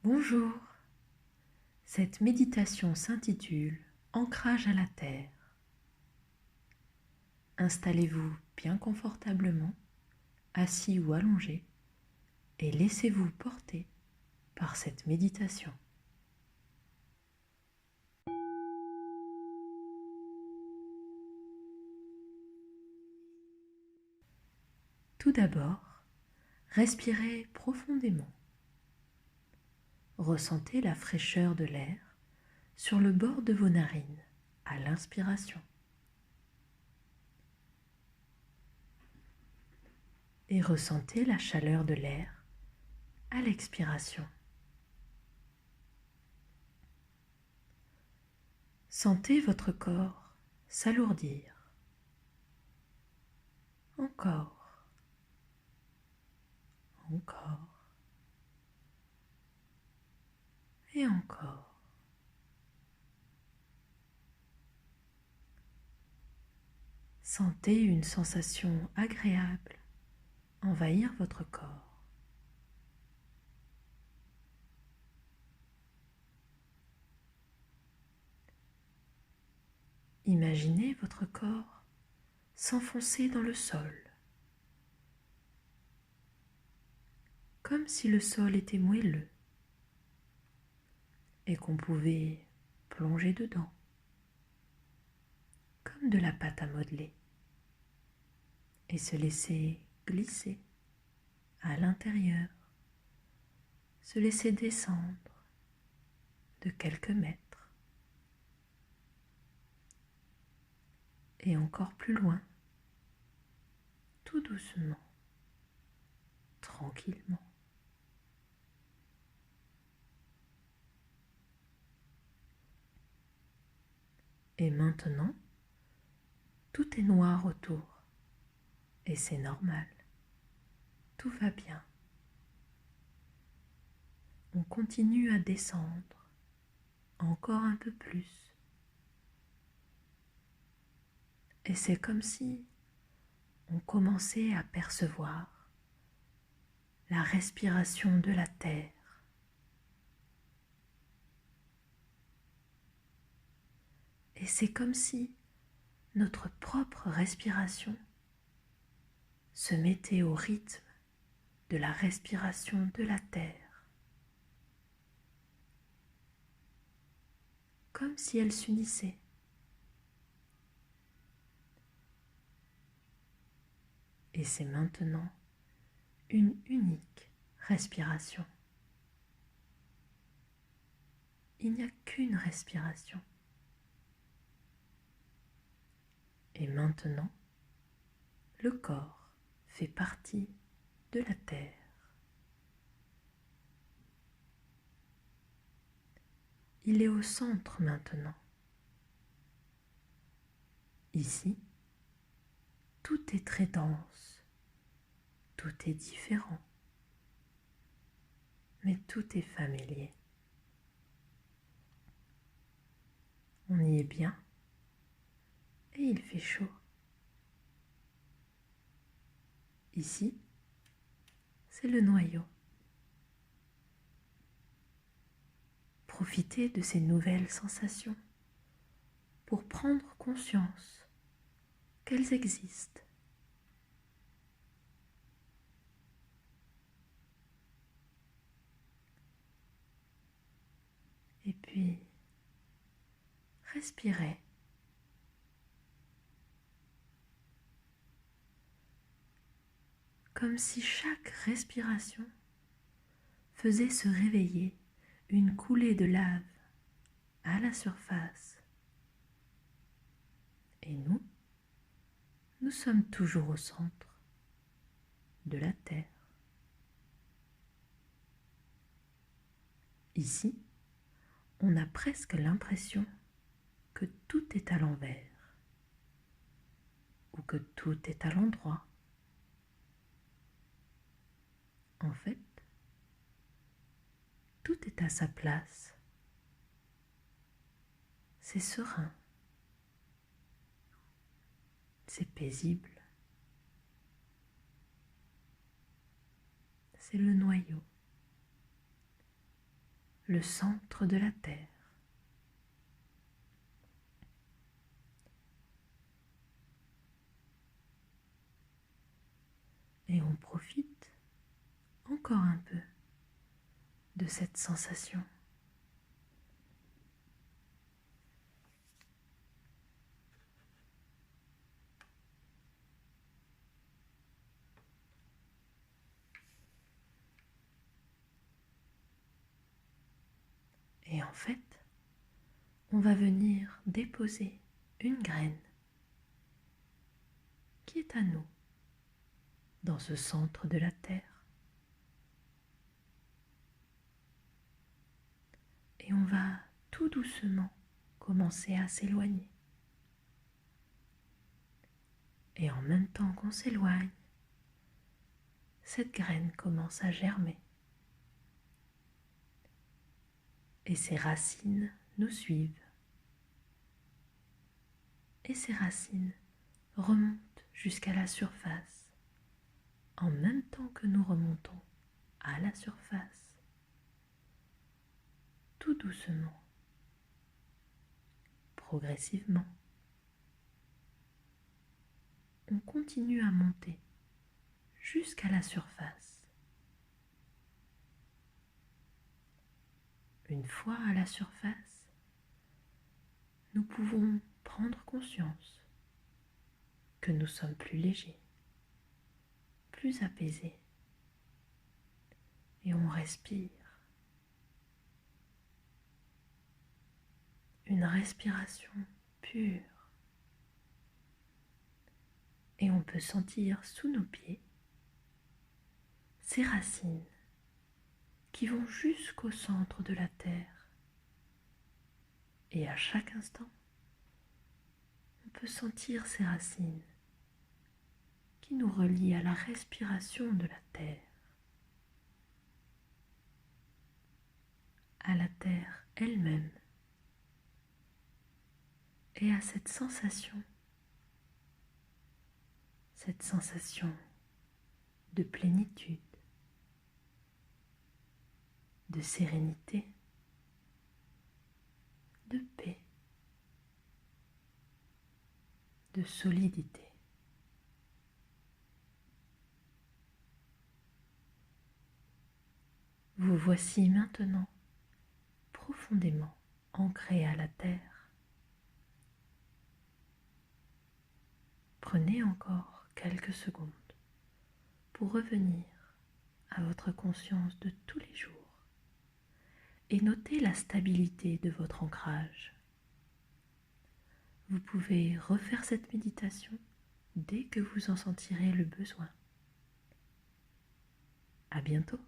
Bonjour, cette méditation s'intitule Ancrage à la terre. Installez-vous bien confortablement, assis ou allongé, et laissez-vous porter par cette méditation. Tout d'abord, respirez profondément. Ressentez la fraîcheur de l'air sur le bord de vos narines à l'inspiration. Et ressentez la chaleur de l'air à l'expiration. Sentez votre corps s'alourdir. Encore, encore et encore. Sentez une sensation agréable envahir votre corps. Imaginez votre corps s'enfoncer dans le sol, comme si le sol était moelleux et qu'on pouvait plonger dedans, comme de la pâte à modeler, et se laisser glisser à l'intérieur, se laisser descendre de quelques mètres et encore plus loin, tout doucement, tranquillement. Et maintenant, tout est noir autour, et c'est normal, tout va bien. On continue à descendre, encore un peu plus. Et c'est comme si on commençait à percevoir la respiration de la terre. Et c'est comme si notre propre respiration se mettait au rythme de la respiration de la terre, comme si elle s'unissait. Et c'est maintenant une unique respiration. Il n'y a qu'une respiration. Et maintenant, le corps fait partie de la terre. Il est au centre maintenant. Ici, tout est très dense, tout est différent, mais tout est familier. On y est bien et il fait chaud. Ici, c'est le noyau. Profitez de ces nouvelles sensations pour prendre conscience qu'elles existent. Et puis, respirez. Comme si chaque respiration faisait se réveiller une coulée de lave à la surface. Et nous sommes toujours au centre de la Terre. Ici, on a presque l'impression que tout est à l'envers ou que tout est à l'endroit. En fait, tout est à sa place. C'est serein. C'est paisible. C'est le noyau. le centre de la Terre. Et on profite encore un peu de cette sensation. Et en fait, on va venir déposer une graine qui est à nous dans ce centre de la Terre. Et on va tout doucement commencer à s'éloigner. Et en même temps qu'on s'éloigne, cette graine commence à germer. Et ses racines nous suivent. Et ces racines remontent jusqu'à la surface, en même temps que nous remontons à la surface, tout doucement, progressivement. On continue à monter jusqu'à la surface. Une fois à la surface, nous pouvons prendre conscience que nous sommes plus légers, plus apaisés, et on respire. Une respiration pure. Et on peut sentir sous nos pieds ces racines qui vont jusqu'au centre de la Terre. Et à chaque instant, on peut sentir ces racines qui nous relient à la respiration de la Terre, à la Terre elle-même, et à cette sensation de plénitude, de sérénité, de paix, de solidité. Vous voici maintenant profondément ancré à la terre. Prenez encore quelques secondes pour revenir à votre conscience de tous les jours et notez la stabilité de votre ancrage. Vous pouvez refaire cette méditation dès que vous en sentirez le besoin. À bientôt.